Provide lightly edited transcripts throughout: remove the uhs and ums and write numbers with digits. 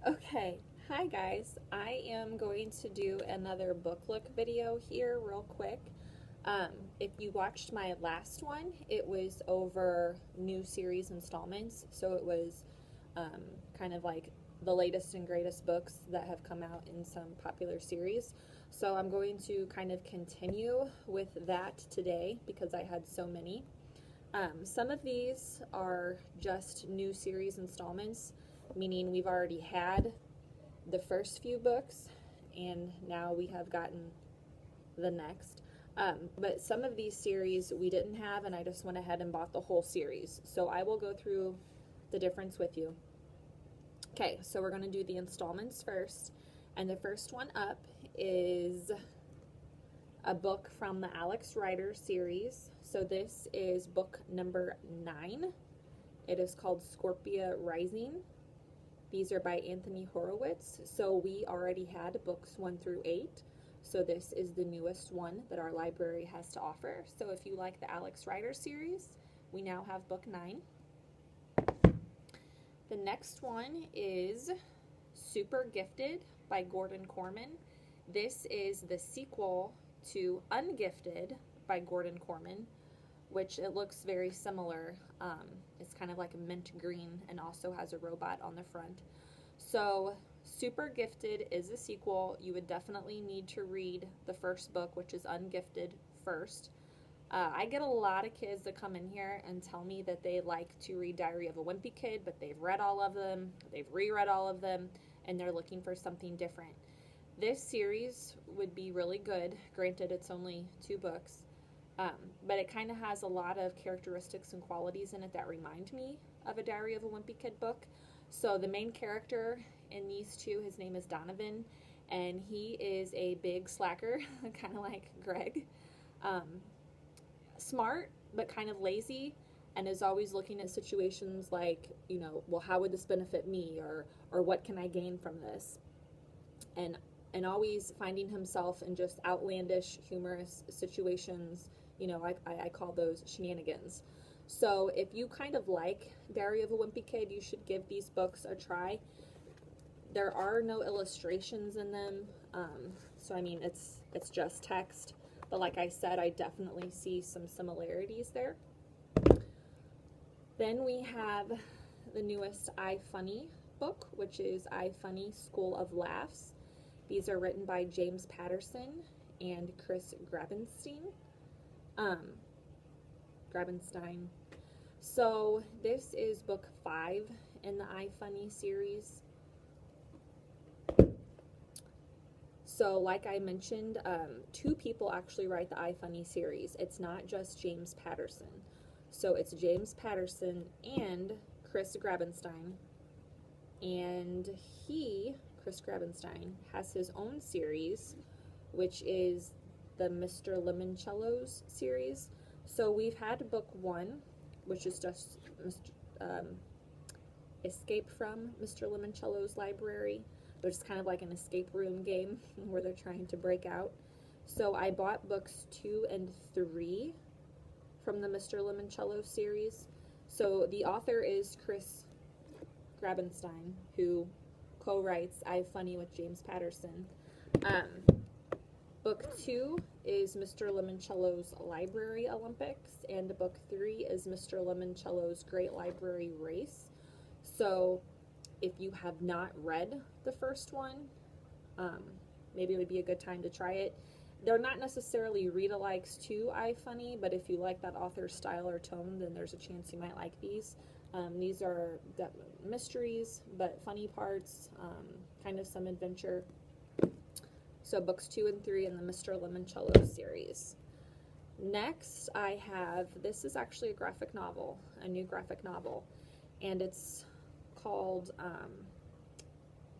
Okay, hi guys. I am going to do another book look video here real quick. Um, if you watched my last one, it was over new series installments, so it was um, kind of like the latest and greatest books that have come out in some popular series. So I'm going to kind of continue with that today because I had so many. Some of these are just new series installments, meaning we've already had the first few books and now we have gotten the next. But some of these series we didn't have, and I just went ahead and bought the whole series. So I will go through the difference with you. Okay, so we're going to do the installments first. And the first one up is a book from the Alex Rider series. So this is book number 9. It is called Scorpia Rising. These are by Anthony Horowitz. So we already had books 1 through 8. So this is the newest one that our library has to offer. So if you like the Alex Rider series, we now have book 9. The next one is Super Gifted by Gordon Corman. This is the sequel to Ungifted by Gordon Corman, which it looks very similar. It's kind of like a mint green and also has a robot on the front. So Super Gifted is a sequel. You would definitely need to read the first book, which is Ungifted, first. I get a lot of kids that come in here and tell me that they like to read Diary of a Wimpy Kid, but they've read all of them, they've reread all of them, and they're looking for something different. This series would be really good. Granted, it's only 2 books. But it kind of has a lot of characteristics and qualities in it that remind me of a Diary of a Wimpy Kid book. So the main character in these two, his name is Donovan, and he is a big slacker, kind of like Greg. Smart, but kind of lazy, and is always looking at situations like, well, how would this benefit me, or what can I gain from this? And always finding himself in just outlandish, humorous situations. I call those shenanigans. So if you kind of like Diary of a Wimpy Kid, you should give these books a try. There are no illustrations in them, so I mean it's just text. But like I said, I definitely see some similarities there. Then we have the newest iFunny book, which is iFunny School of Laughs. These are written by James Patterson and Chris Grabenstein. So this is book 5 in the iFunny series. So like I mentioned, 2 people actually write the iFunny series. It's not just James Patterson. So it's James Patterson and Chris Grabenstein. And Chris Grabenstein, has his own series, which is the Mr. Limoncello's series. So we've had book 1, which is just Escape from Mr. Limoncello's library, which is kind of like an escape room game where they're trying to break out. So I bought books 2 and 3 from the Mr. Limoncello series. So the author is Chris Grabenstein, who co-writes iFunny with James Patterson. Book 2 is Mr. Limoncello's Library Olympics, and book 3 is Mr. Limoncello's Great Library Race. So if you have not read the first one, maybe it would be a good time to try it. They're not necessarily read-alikes to iFunny, but if you like that author's style or tone, then there's a chance you might like these. These are mysteries, but funny parts, kind of some adventure. So books 2 and 3 in the Mr. Limoncello series. Next, I have, this is actually a graphic novel, a new graphic novel, and it's called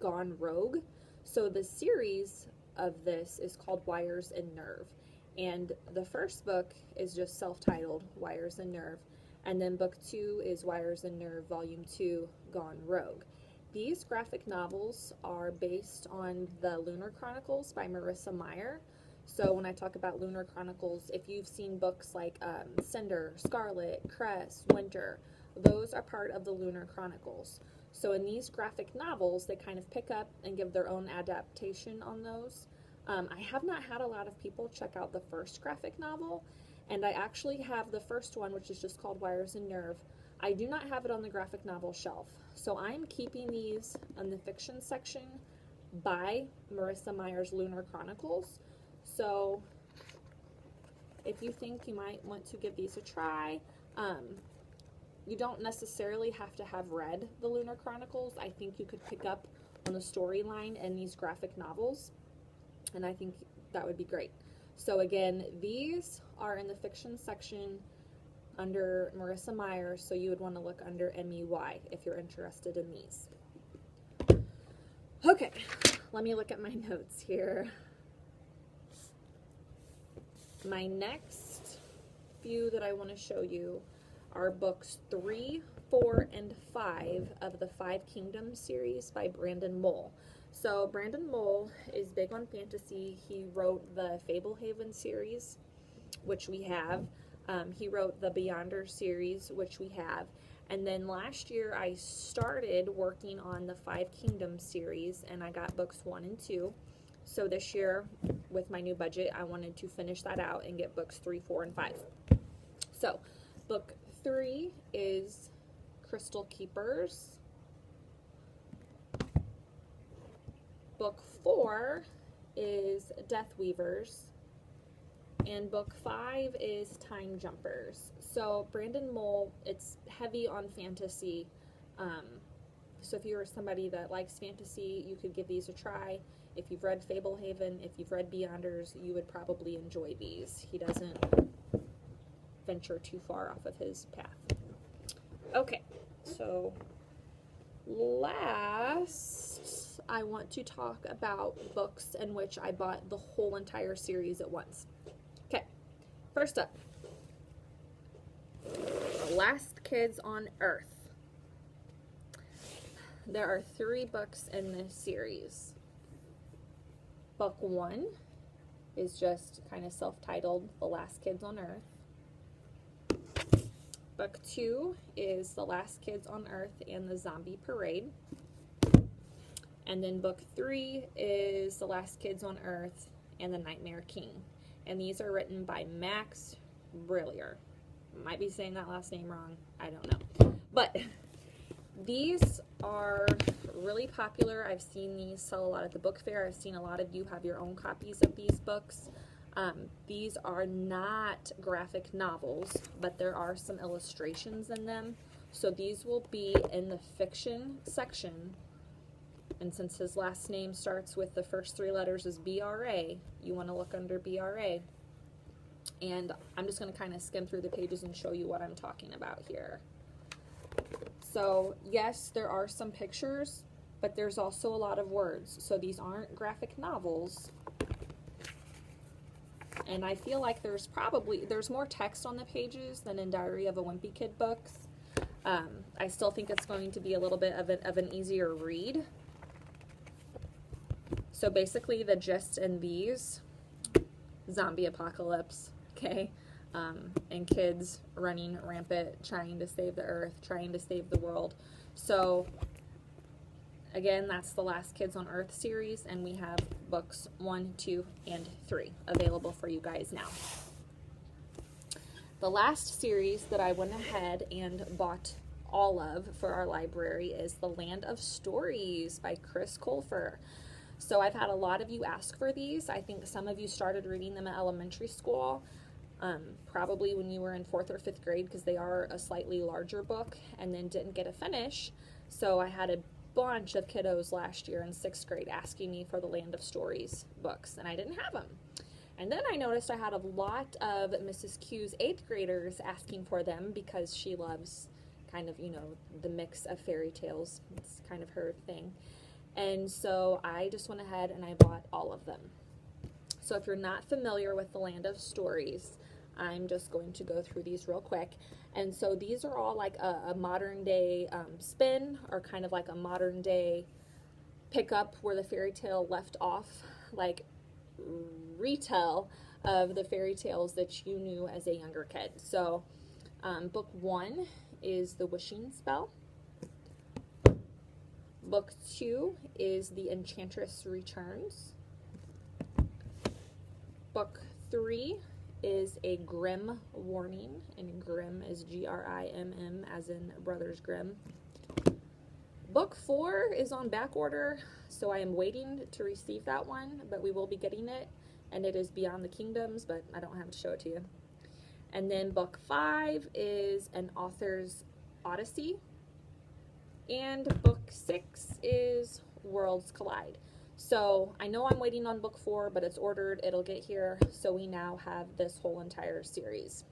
Gone Rogue. So the series of this is called Wires and Nerve, and the first book is just self-titled Wires and Nerve, and then book 2 is Wires and Nerve Volume 2, Gone Rogue. These graphic novels are based on the Lunar Chronicles by Marissa Meyer. So when I talk about Lunar Chronicles, if you've seen books like Cinder, Scarlet, Cress, Winter, those are part of the Lunar Chronicles. So in these graphic novels, they kind of pick up and give their own adaptation on those. I have not had a lot of people check out the first graphic novel, and I actually have the first one, which is just called Wires and Nerve. I do not have it on the graphic novel shelf. So I'm keeping these in the fiction section by Marissa Meyer's Lunar Chronicles. So if you think you might want to give these a try, you don't necessarily have to have read the Lunar Chronicles. I think you could pick up on the storyline in these graphic novels, and I think that would be great. So again, these are in the fiction section under Marissa Meyer, so you would want to look under MEY if you're interested in these. Okay, let me look at my notes here. My next few that I want to show you are books 3, 4, and 5 of the Five Kingdoms series by Brandon Mull. So Brandon Mull is big on fantasy. He wrote the Fablehaven series, which we have. He wrote the Beyonder series, which we have. And then last year I started working on the Five Kingdoms series, and I got books 1 and 2. So this year, with my new budget, I wanted to finish that out and get books 3, 4, and 5. So book 3 is Crystal Keepers. Book 4 is Death Weavers. And book 5 is Time Jumpers. So Brandon Mull, it's heavy on fantasy. So if you're somebody that likes fantasy, you could give these a try. If you've read Fablehaven, if you've read Beyonders, you would probably enjoy these. He doesn't venture too far off of his path. Okay, so last I want to talk about books in which I bought the whole entire series at once. Okay, first up, The Last Kids on Earth. There are 3 books in this series. Book 1 is just kind of self-titled, The Last Kids on Earth. Book 2 is The Last Kids on Earth and the Zombie Parade. And then book 3 is The Last Kids on Earth and the Nightmare King. And these are written by Max Brillier. Might be saying that last name wrong. I don't know. But these are really popular. I've seen these sell a lot at the book fair. I've seen a lot of you have your own copies of these books. These are not graphic novels, but there are some illustrations in them. So these will be in the fiction section. And since his last name starts with the first 3 letters is BRA, you want to look under BRA. And I'm just going to kind of skim through the pages and show you what I'm talking about here. So yes, there are some pictures, but there's also a lot of words. So these aren't graphic novels. And I feel like there's more text on the pages than in Diary of a Wimpy Kid books. I still think it's going to be a little bit of an easier read. So basically the gist in these, zombie apocalypse, okay? And kids running rampant, trying to save the earth, trying to save the world. So again, that's the Last Kids on Earth series, and we have books 1, 2, and 3 available for you guys now. The last series that I went ahead and bought all of for our library is The Land of Stories by Chris Colfer. So I've had a lot of you ask for these. I think some of you started reading them at elementary school, probably when you were in 4th or 5th grade, because they are a slightly larger book, and then didn't get a finish. So I had a bunch of kiddos last year in 6th grade asking me for the Land of Stories books, and I didn't have them. And then I noticed I had a lot of Mrs. Q's 8th graders asking for them because she loves kind of, the mix of fairy tales. It's kind of her thing. And so I just went ahead and I bought all of them. So if you're not familiar with the Land of Stories, I'm just going to go through these real quick. And so these are all like a modern day spin, or kind of like a modern day pick up where the fairy tale left off, like retell of the fairy tales that you knew as a younger kid. So book 1 is The Wishing Spell. Book 2 is The Enchantress Returns. Book 3 is A Grimm Warning, and Grimm is Grimm as in Brothers Grimm. Book 4 is on back order, so I am waiting to receive that one, but we will be getting it, and it is Beyond the Kingdoms, but I don't have to show it to you. And then book 5 is An Author's Odyssey, and book 6 is Worlds Collide. So I know I'm waiting on book 4, but it's ordered, it'll get here, so we now have this whole entire series.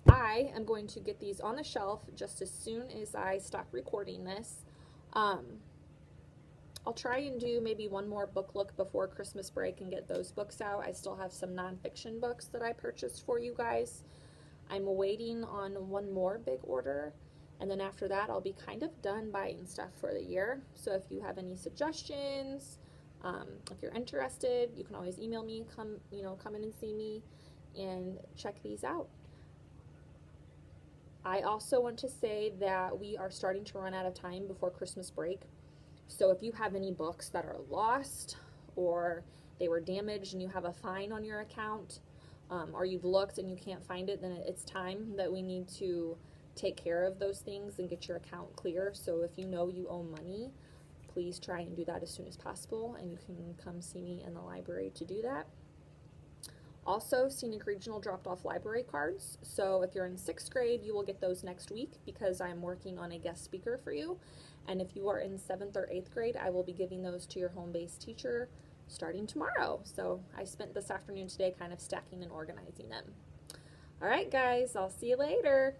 I am going to get these on the shelf just as soon as I stop recording this. I'll try and do maybe one more book look before Christmas break and get those books out. I still have some nonfiction books that I purchased for you guys. I'm waiting on one more big order, and then after that I'll be kind of done buying stuff for the year. So if you have any suggestions, if you're interested, you can always email me, come in and see me and check these out. I also want to say that we are starting to run out of time before Christmas break. So if you have any books that are lost or they were damaged and you have a fine on your account, or you've looked and you can't find it, then it's time that we need to take care of those things and get your account clear. So if you know you owe money, please try and do that as soon as possible, and you can come see me in the library to do that. Also, Scenic Regional dropped off library cards, so if you're in 6th grade, you will get those next week because I'm working on a guest speaker for you. And if you are in 7th or 8th grade, I will be giving those to your home-based teacher starting tomorrow. So I spent this afternoon today kind of stacking and organizing them. All right, guys, I'll see you later.